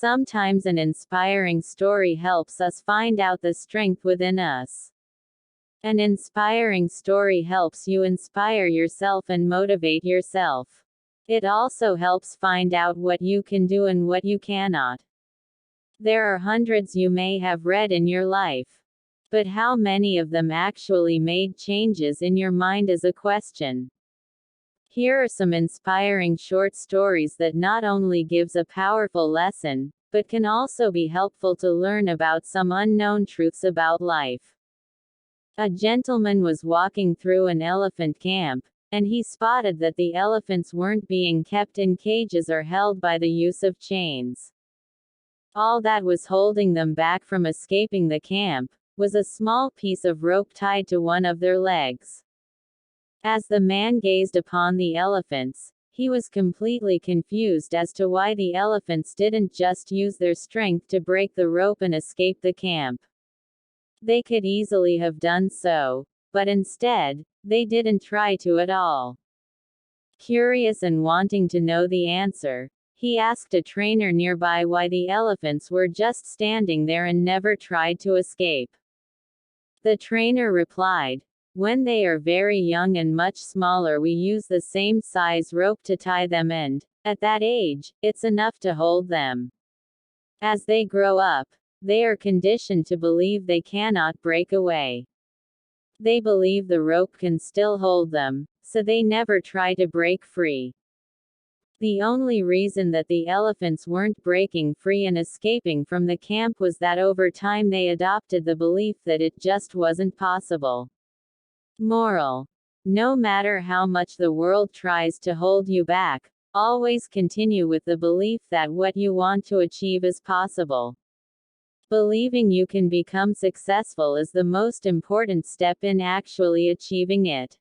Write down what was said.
Sometimes an inspiring story helps us find out the strength within us. An inspiring story helps you inspire yourself and motivate yourself. It also helps find out what you can do and what you cannot. There are hundreds you may have read in your life. But how many of them actually made changes in your mind is a question. Here are some inspiring short stories that not only gives a powerful lesson, but can also be helpful to learn about some unknown truths about life. A gentleman was walking through an elephant camp, and he spotted that the elephants weren't being kept in cages or held by the use of chains. All that was holding them back from escaping the camp was a small piece of rope tied to one of their legs. As the man gazed upon the elephants, he was completely confused as to why the elephants didn't just use their strength to break the rope and escape the camp. They could easily have done so, but instead, they didn't try to at all. Curious and wanting to know the answer, he asked a trainer nearby why the elephants were just standing there and never tried to escape. The trainer replied, "When they are very young and much smaller, we use the same size rope to tie them, and, at that age, it's enough to hold them. As they grow up, they are conditioned to believe they cannot break away. They believe the rope can still hold them, so they never try to break free." The only reason that the elephants weren't breaking free and escaping from the camp was that over time they adopted the belief that it just wasn't possible. Moral: no matter how much the world tries to hold you back, always continue with the belief that what you want to achieve is possible. Believing you can become successful is the most important step in actually achieving it.